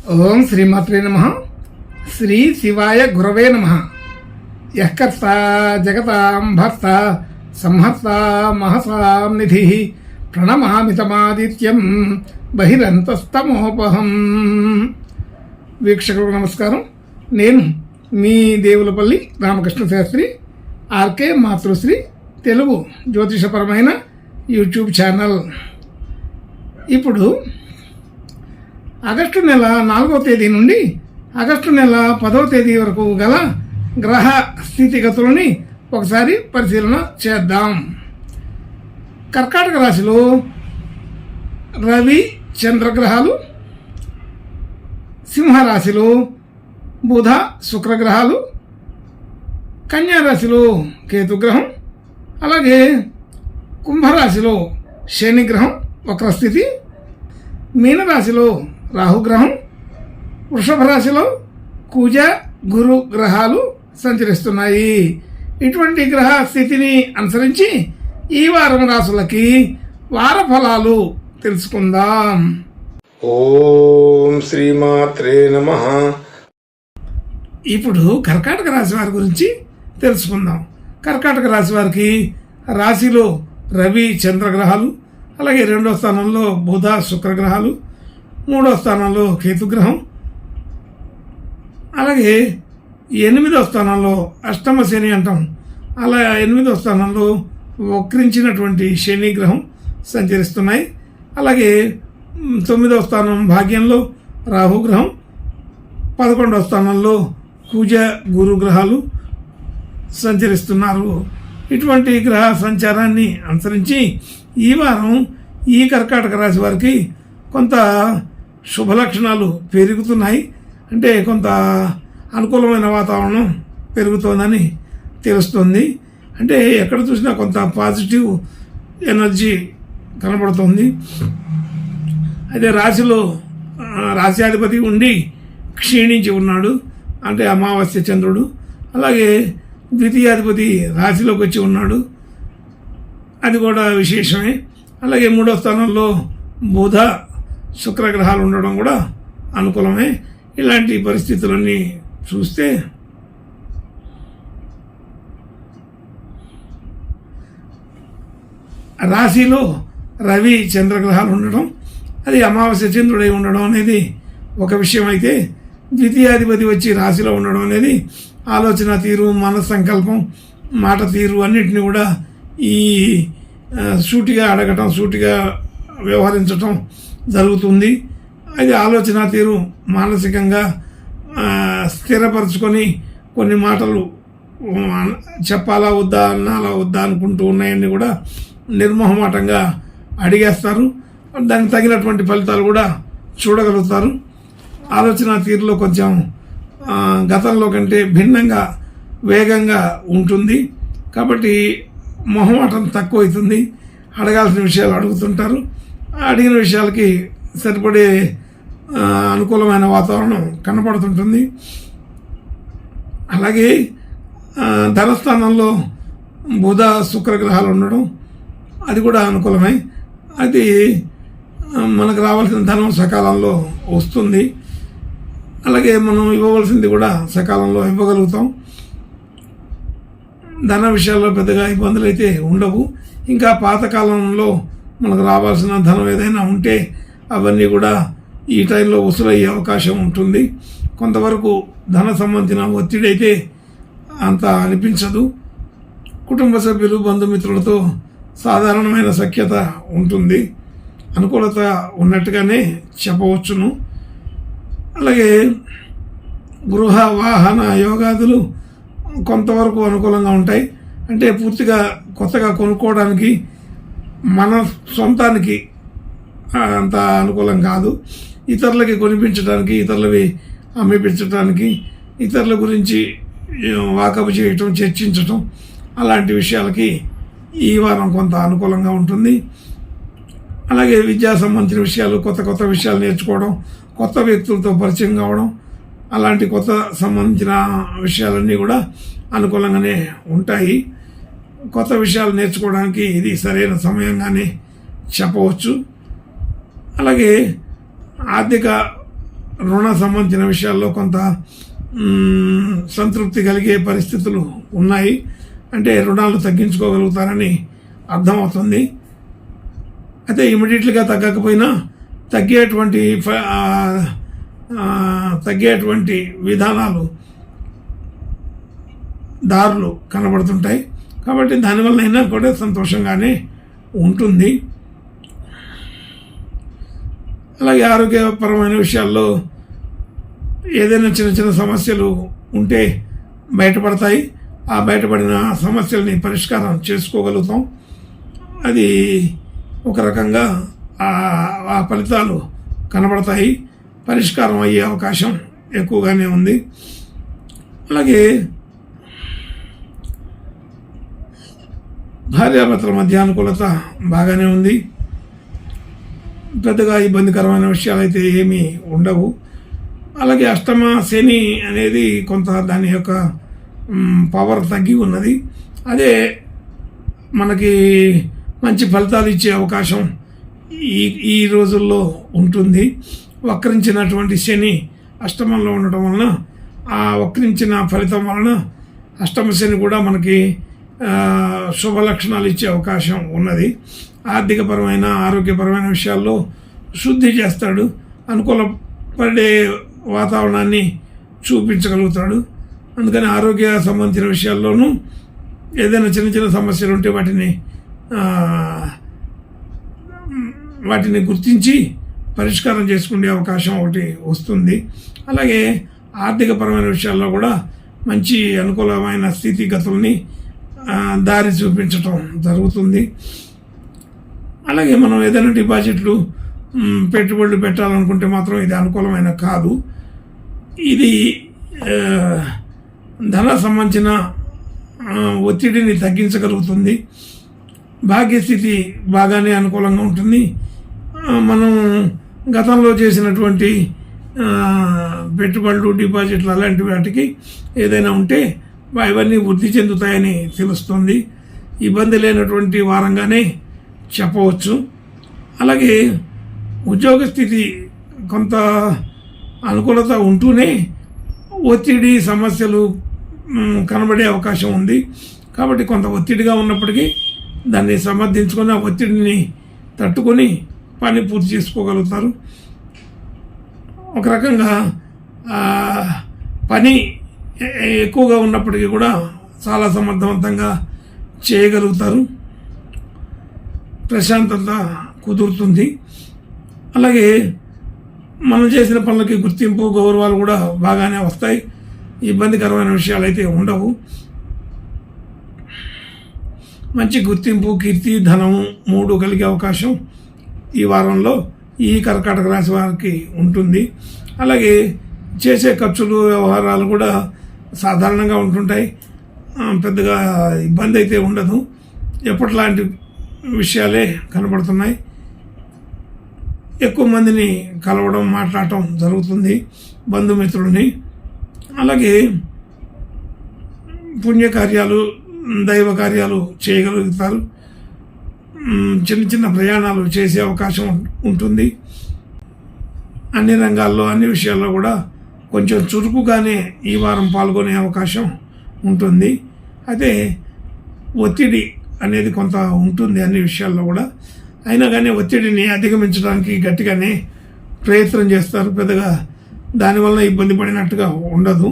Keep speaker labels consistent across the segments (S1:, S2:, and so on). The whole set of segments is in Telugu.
S1: ఓం శ్రీమాత్రే నమః. శ్రీ శివాయ గురవే నమః. యఃకర్త జగతాం భర్త సంహర్త మహసాం నిధి ప్రణమామితమాదిత్యం బహిరంతస్తమోపహం. వీక్షకులకు నమస్కారం. నేను మీ దేవులపల్లి రామకృష్ణ శాస్త్రి, ఆర్కే మాతృశ్రీ తెలుగు జ్యోతిషపరమైన యూట్యూబ్ ఛానల్. ఇప్పుడు ఆగస్టు నెల 4వ తేదీ నుండి ఆగస్టు నెల 10వ తేదీ వరకు గల గ్రహ స్థితిగతులని ఒకసారి పరిశీలన చేద్దాం. కర్కాటక రాశిలో రవి చంద్రగ్రహాలు, సింహరాశిలో బుధ శుక్రగ్రహాలు, కన్యారాశిలో కేతుగ్రహం, అలాగే కుంభరాశిలో శనిగ్రహం వక్రస్థితి, మీనరాశిలో రాహుగ్రహం, వృషభ రాశిలో కుజ గురు గ్రహాలు సంచరిస్తున్నాయి. ఇటువంటి గ్రహ స్థితిని అనుసరించి ఈ వారం రాశులకి వార ఫలాలు తెలుసుకుందాం.
S2: ఓం శ్రీమాత్రే నమః.
S1: ఇప్పుడు కర్కాటక రాశి వారి గురించి తెలుసుకుందాం. కర్కాటక రాశి వారికి రాశిలో రవి చంద్రగ్రహాలు, అలాగే 2వ స్థానంలో బుధ శుక్రగ్రహాలు, 3వ స్థానంలో కేతుగ్రహం, అలాగే 8వ స్థానంలో అష్టమ శని అంటాం, అలా 8వ స్థానంలో వక్రించినటువంటి శని గ్రహం సంచరిస్తున్నాయి. అలాగే 9వ స్థానం భాగ్యంలో రాహుగ్రహం, 11వ స్థానంలో కుజ గురు గ్రహాలు సంచరిస్తున్నారు. ఇటువంటి గ్రహ సంచారాన్ని అనుసరించి ఈ వారం ఈ కర్కాటక రాశి వారికి కొంత శుభలక్షణాలు పెరుగుతున్నాయి. అంటే కొంత అనుకూలమైన వాతావరణం పెరుగుతోందని తెలుస్తుంది. అంటే ఎక్కడ చూసినా కొంత పాజిటివ్ ఎనర్జీ కనబడుతుంది. అయితే రాశిలో రాశ్యాధిపతి ఉండి క్షీణించి ఉన్నాడు, అంటే అమావాస్య చంద్రుడు. అలాగే ద్వితీయాధిపతి రాశిలోకి వచ్చి ఉన్నాడు, అది కూడా విశేషమే. అలాగే 3వ స్థానంలో బుధ శుక్రగ్రహాలు ఉండడం కూడా అనుకూలమే. ఇలాంటి పరిస్థితులన్నీ చూస్తే రాశిలో రవి చంద్రగ్రహాలు ఉండడం, అది అమావాస్య చంద్రుడై ఉండడం అనేది ఒక విషయం. అయితే ద్వితీయాధిపతి వచ్చి రాశిలో ఉండడం అనేది ఆలోచన తీరు, మనస్సంకల్పం, మాట తీరు అన్నిటిని కూడా ఈ సూటిగా అడగటం, సూటిగా వ్యవహరించటం జరుగుతుంది. అది ఆలోచన తీరు మానసికంగా స్థిరపరచుకొని కొన్ని మాటలు చెప్పాలా వద్దా, అన్నాలా వద్దా అనుకుంటూ ఉన్నాయని కూడా నిర్మోహమాటంగా అడిగేస్తారు. దానికి తగినటువంటి ఫలితాలు కూడా చూడగలుగుతారు. ఆలోచన తీరులో కొంచెం గతంలో కంటే భిన్నంగా వేగంగా ఉంటుంది. కాబట్టి మొహమాటం తక్కువ అవుతుంది. అడగాల్సిన విషయాలు అడుగుతుంటారు. అడిగిన విషయాలకి సరిపడే అనుకూలమైన వాతావరణం కనపడుతుంటుంది. అలాగే ధనస్థానంలో బుధ శుక్రగ్రహాలు ఉండడం, అది కూడా అనుకూలమే. అది మనకు రావాల్సిన ధనం సకాలంలో వస్తుంది. అలాగే మనం ఇవ్వవలసింది కూడా సకాలంలో ఇవ్వగలుగుతాం. ధన విషయాల్లో పెద్దగా ఇబ్బందులు అయితే ఉండవు. ఇంకా పాతకాలంలో మనకు రావాల్సిన ధనం ఏదైనా ఉంటే అవన్నీ కూడా ఈ టైంలో వసూలయ్యే అవకాశం ఉంటుంది. కొంతవరకు ధన సంబంధించిన ఒత్తిడి అయితే అంత అనిపించదు. కుటుంబ సభ్యులు, బంధుమిత్రులతో సాధారణమైన సఖ్యత ఉంటుంది. అనుకూలత ఉన్నట్టుగానే చెప్పవచ్చును. అలాగే గృహ వాహన యోగాదులు కొంతవరకు అనుకూలంగా ఉంటాయి. అంటే పూర్తిగా కొత్తగా కొనుక్కోవడానికి, మన సొంతానికి అంత అనుకూలం కాదు. ఇతరులకి కొనిపించడానికి, ఇతరులవి అమ్మిపించడానికి, ఇతరుల గురించి వాకపు చేయటం, చర్చించటం, అలాంటి విషయాలకి ఈ వారం కొంత అనుకూలంగా ఉంటుంది. అలాగే విద్యా సంబంధించిన విషయాలు, కొత్త కొత్త విషయాలు నేర్చుకోవడం, కొత్త వ్యక్తులతో పరిచయం కావడం, అలాంటి కొత్త సంబంధించిన విషయాలన్నీ కూడా అనుకూలంగానే ఉంటాయి. కొత్త విషయాలు నేర్చుకోవడానికి ఇది సరైన సమయంగానే చెప్పవచ్చు. అలాగే ఆర్థిక రుణ సంబంధించిన విషయాల్లో కొంత సంతృప్తి కలిగే పరిస్థితులు ఉన్నాయి. అంటే రుణాలు తగ్గించుకోగలుగుతారని అర్థమవుతుంది. అయితే ఇమీడియట్గా తగ్గకపోయినా తగ్గేటువంటి విధానాలు, దారులు కనబడుతుంటాయి. కాబట్టి దానివల్ల అయినా కూడా సంతోషంగానే ఉంటుంది. అలాగే ఆరోగ్యపరమైన విషయాల్లో ఏదైనా చిన్న చిన్న సమస్యలు ఉంటే బయటపడతాయి. ఆ బయటపడిన సమస్యల్ని పరిష్కారం చేసుకోగలుగుతాం. అది ఒక రకంగా ఆ ఫలితాలు కనబడతాయి. పరిష్కారం అయ్యే అవకాశం ఎక్కువగానే ఉంది. అలాగే భార్యాభర్తల మధ్య అనుకూలత బాగానే ఉంది. పెద్దగా ఇబ్బందికరమైన విషయాలు అయితే ఏమీ ఉండవు. అలాగే అష్టమ శని అనేది కొంత దాని యొక్క పవర్ తగ్గి ఉన్నది. అదే మనకి మంచి ఫలితాలు ఇచ్చే అవకాశం ఈ రోజుల్లో ఉంటుంది. వక్రించినటువంటి శని అష్టమంలో ఉండటం వలన, ఆ వక్రించిన ఫలితం వలన అష్టమ శని కూడా మనకి శుభ లక్షణాలు ఇచ్చే అవకాశం ఉన్నది. ఆర్థికపరమైన, ఆరోగ్యపరమైన విషయాల్లో శుద్ధి చేస్తాడు. అనుకూలపడే వాతావరణాన్ని చూపించగలుగుతాడు. అందుకని ఆరోగ్య సంబంధించిన విషయాల్లోనూ ఏదైనా చిన్న చిన్న సమస్యలు ఉంటే వాటిని గుర్తించి పరిష్కారం చేసుకునే అవకాశం ఒకటి వస్తుంది. అలాగే ఆర్థికపరమైన విషయాల్లో కూడా మంచి అనుకూలమైన స్థితిగతుల్ని దారి చూపించటం జరుగుతుంది. అలాగే మనం ఏదైనా డిపాజిట్లు, పెట్టుబడులు పెట్టాలనుకుంటే మాత్రం ఇది అనుకూలమైన కాదు. ఇది ధన సంబంధించిన ఒత్తిడిని తగ్గించగలుగుతుంది. భాగ్యస్థితి బాగానే అనుకూలంగా ఉంటుంది. మనం గతంలో చేసినటువంటి పెట్టుబడులు, డిపాజిట్లు అలాంటి వాటికి ఏదైనా ఉంటే ఇవన్నీ వృద్ధి చెందుతాయని తెలుస్తుంది. ఇబ్బంది లేనటువంటి వారంగానే చెప్పవచ్చు. అలాగే ఉద్యోగ స్థితి కొంత అనుకూలత ఉంటూనే ఒత్తిడి, సమస్యలు కనబడే అవకాశం ఉంది. కాబట్టి కొంత ఒత్తిడిగా ఉన్నప్పటికీ దాన్ని సమర్థించుకొని, ఆ ఒత్తిడిని తట్టుకొని పని పూర్తి చేసుకోగలుగుతారు. ఒక రకంగా పని ఎక్కువగా ఉన్నప్పటికీ కూడా చాలా సమర్థవంతంగా చేయగలుగుతారు. ప్రశాంతత కుదురుతుంది. అలాగే మనం చేసిన పనులకి గుర్తింపు, గౌరవాలు కూడా బాగానే వస్తాయి. ఇబ్బందికరమైన విషయాలు అయితే ఉండవు. మంచి గుర్తింపు, కీర్తి, ధనము 3 కలిగే అవకాశం ఈ వారంలో ఈ కర్కాటక రాశి వారికి ఉంటుంది. అలాగే చేసే ఖర్చులు, వ్యవహారాలు కూడా సాధారణంగా ఉంటుంటాయి. పెద్దగా ఇబ్బంది అయితే ఉండదు. ఎప్పటిలాంటి విషయాలే కనబడుతున్నాయి. ఎక్కువ మందిని కలవడం, మాట్లాడటం జరుగుతుంది, బంధుమిత్రులని. అలాగే పుణ్యకార్యాలు, దైవ కార్యాలు చేయగలుగుతారు. చిన్న చిన్న ప్రయాణాలు చేసే అవకాశం ఉంటుంది. అన్ని రంగాల్లో, అన్ని విషయాల్లో కూడా కొంచెం చురుకుగానే ఈ వారం పాల్గొనే అవకాశం ఉంటుంది. అయితే ఒత్తిడి అనేది కొంత ఉంటుంది అన్ని విషయాల్లో కూడా. అయినా కానీ ఒత్తిడిని అధిగమించడానికి గట్టిగానే ప్రయత్నం చేస్తారు. పెద్దగా దానివల్ల ఇబ్బంది పడినట్టుగా ఉండదు.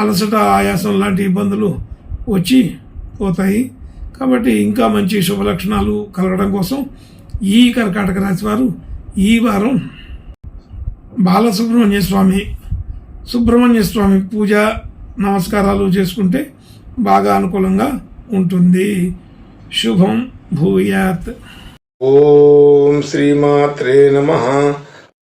S1: అలసట, ఆయాసం లాంటి ఇబ్బందులు వచ్చి పోతాయి. కాబట్టి ఇంకా మంచి శుభ లక్షణాలు కలగడం కోసం ఈ కర్కాటక రాశి వారు ఈ వారం బాలసుబ్రహ్మణ్య స్వామి పూజ, నమస్కారాలు చేసుకుంటే బాగా అనుకూలంగా ఉంటుంది. శుభం భూయాత్.
S2: ఓం శ్రీమాత్రే నమః.